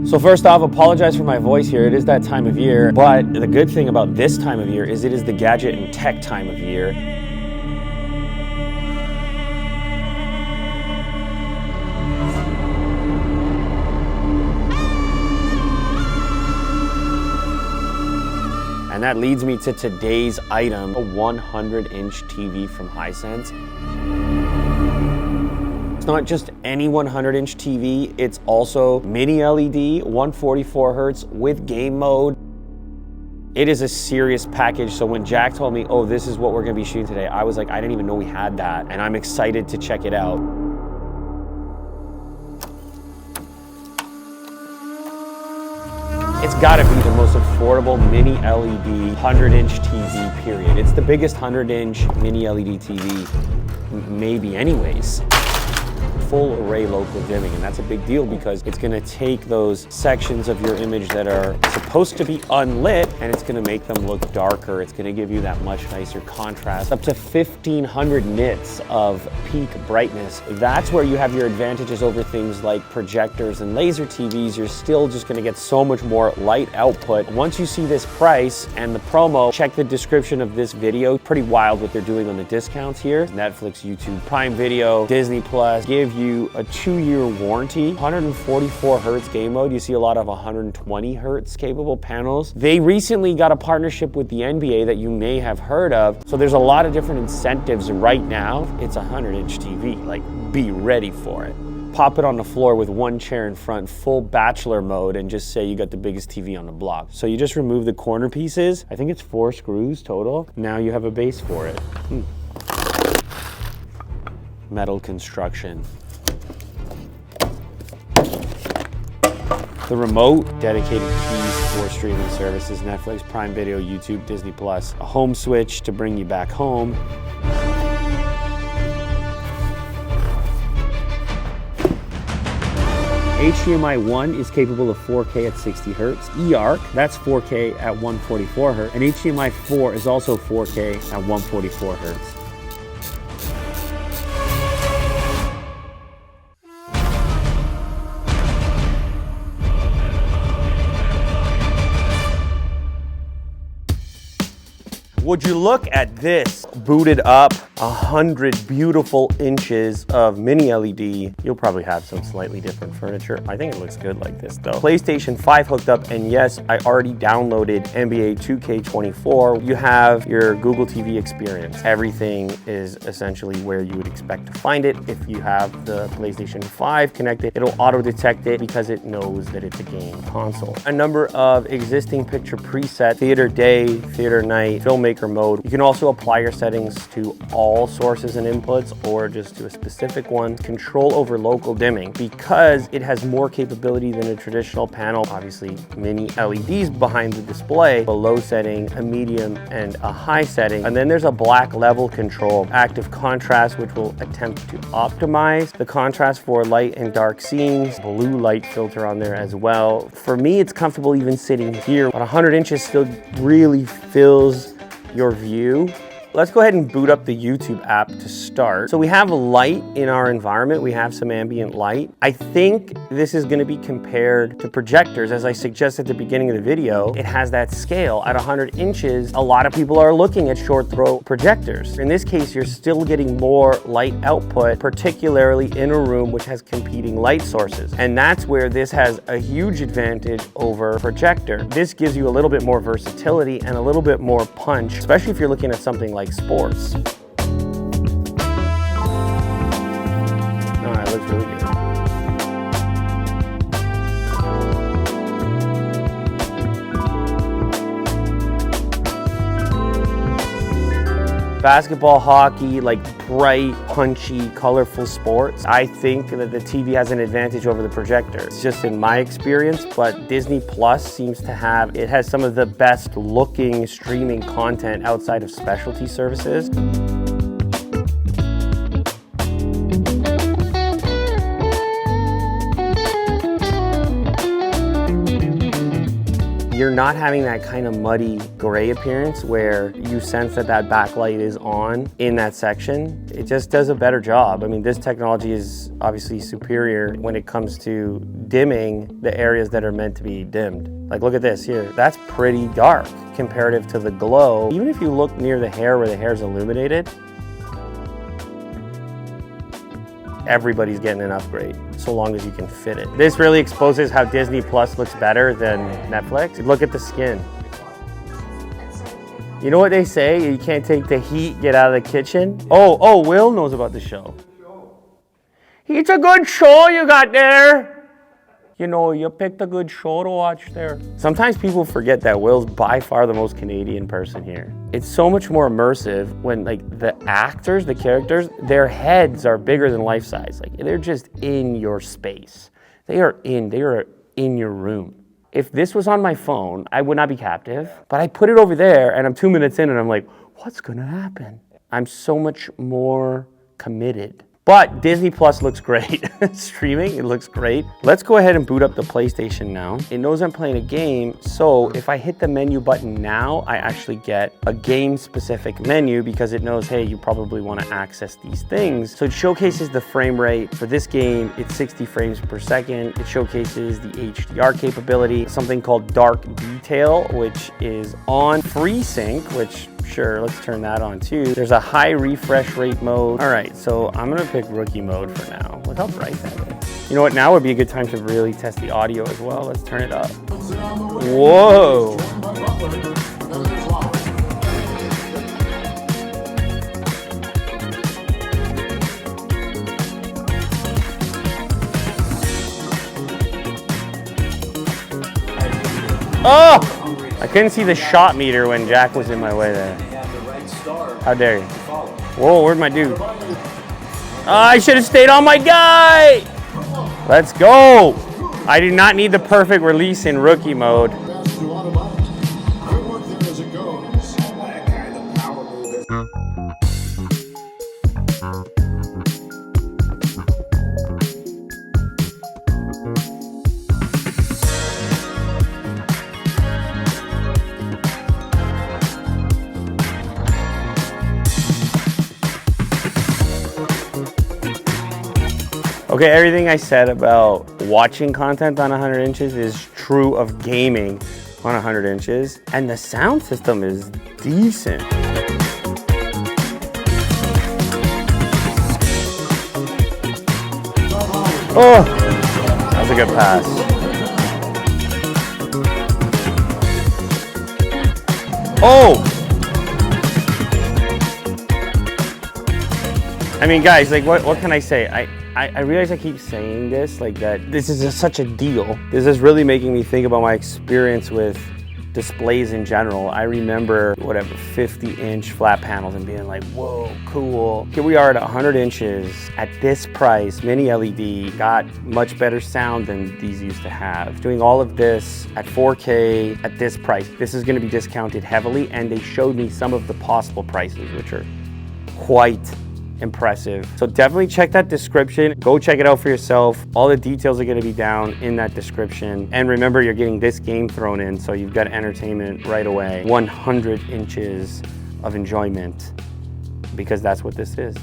So first off, apologize for my voice here. It is that time of year, but the good thing about this time of year is it is the gadget and tech time of year. And that leads me to today's item, a 100-inch TV from Hisense. It's not just any 100-inch TV, it's also mini LED, 144 hertz with game mode. It is a serious package, so when Jack told me, oh, this is what we're gonna be shooting today, I was like, I didn't even know we had that, and I'm excited to check it out. It's gotta be the most affordable mini LED 100-inch TV, period. It's the biggest 100-inch mini LED TV, maybe anyways. Full array local dimming, and that's a big deal because it's gonna take those sections of your image that are supposed to be unlit and it's gonna make them look darker. It's gonna give you that much nicer contrast. Up to 1500 nits of peak brightness. That's where you have your advantages over things like projectors and laser TVs. You're still just gonna get so much more light output. Once you see this price and the promo, check the description of this video. Pretty wild what they're doing on the discounts here. Netflix, YouTube, Prime Video, Disney Plus, give you a 2-year warranty, 144 hertz game mode. You see a lot of 120 hertz capable panels. They recently got a partnership with the NBA that you may have heard of. So there's a lot of different incentives right now. It's a 100-inch TV, like be ready for it. Pop it on the floor with one chair in front, full bachelor mode, and just say you got the biggest TV on the block. So you just remove the corner pieces. I think it's 4 screws total. Now you have a base for it. Metal construction. The remote, dedicated keys for streaming services, Netflix, Prime Video, YouTube, Disney Plus, a home switch to bring you back home. HDMI 1 is capable of 4K at 60 hertz. eARC, that's 4K at 144 hertz. And HDMI 4 is also 4K at 144 hertz. Would you look at this? Booted up, 100 beautiful inches of mini LED. You'll probably have some slightly different furniture. I think it looks good like this though. PlayStation 5 hooked up, and yes, I already downloaded NBA 2K24. You have your Google TV experience. Everything is essentially where you would expect to find it. If you have the PlayStation 5 connected, it'll auto-detect it because it knows that it's a game console. A number of existing picture presets, theater day, theater night, filmmaker mode. You can also apply your settings to all sources and inputs or just to a specific one. Control over local dimming because it has more capability than a traditional panel. Obviously, mini LEDs behind the display, a low setting, a medium, and a high setting. And then there's a black level control, active contrast, which will attempt to optimize the contrast for light and dark scenes, blue light filter on there as well. For me, it's comfortable even sitting here, but 100 inches still really fills your view. Let's go ahead and boot up the YouTube app to start. So we have light in our environment. We have some ambient light. I think this is going to be compared to projectors. As I suggested at the beginning of the video, it has that scale. At 100 inches, a lot of people are looking at short throw projectors. In this case, you're still getting more light output, particularly in a room which has competing light sources. And that's where this has a huge advantage over projector. This gives you a little bit more versatility and a little bit more punch, especially if you're looking at something like sports. All right, looks really good. Basketball, hockey, like bright, punchy, colorful sports. I think that the TV has an advantage over the projector. It's just in my experience, but Disney Plus seems to have, it has some of the best looking streaming content outside of specialty services. you're not having that kind of muddy gray appearance where you sense that that backlight is on in that section. It just does a better job. I mean, this technology is obviously superior when it comes to dimming the areas that are meant to be dimmed. Like, look at this here. That's pretty dark comparative to the glow. Even if you look near the hair where the hair is illuminated, everybody's getting an upgrade, so long as you can fit it. This really exposes how Disney Plus looks better than Netflix. Look at the skin. You know what they say? You can't take the heat, get out of the kitchen. Oh, Will knows about the show. It's a good show you got there. You know, you picked a good show to watch there. Sometimes people forget that Will's by far the most Canadian person here. It's so much more immersive when like the actors, the characters, their heads are bigger than life size. Like they're just in your space. They are in your room. If this was on my phone, I would not be captive, but I put it over there and I'm 2 minutes in and I'm like, what's gonna happen? I'm so much more committed. But Disney Plus looks great. Streaming, it looks great. Let's go ahead and boot up the PlayStation now. It knows I'm playing a game, so if I hit the menu button now, I actually get a game-specific menu because it knows, hey, you probably want to access these things. So it showcases the frame rate. For this game, it's 60 frames per second. It showcases the HDR capability, something called Dark Detail, which is on FreeSync, which sure, let's turn that on too. There's a high refresh rate mode. All right, so I'm gonna pick rookie mode for now. Look how bright that is. You know what, now would be a good time to really test the audio as well. Let's turn it up. Whoa. Oh! I couldn't see the shot meter when Jack was in my way there. How dare you? Whoa, where'd my dude? I should have stayed on my guy! Let's go! I did not need the perfect release in rookie mode. Okay, everything I said about watching content on 100 inches is true of gaming on 100 inches, and the sound system is decent. Oh, that was a good pass. Oh! I mean, guys, like, what can I say? I realize I keep saying this, like that this is such a deal. This is really making me think about my experience with displays in general. I remember, whatever, 50-inch flat panels and being like, whoa, cool. Here we are at 100 inches at this price, mini LED, got much better sound than these used to have. Doing all of this at 4K at this price. This is gonna be discounted heavily, and they showed me some of the possible prices, which are quite impressive. So definitely check that description. Go check it out for yourself. All the details are going to be down in that description. And remember, you're getting this game thrown in, so you've got entertainment right away. 100 inches of enjoyment, because that's what this is.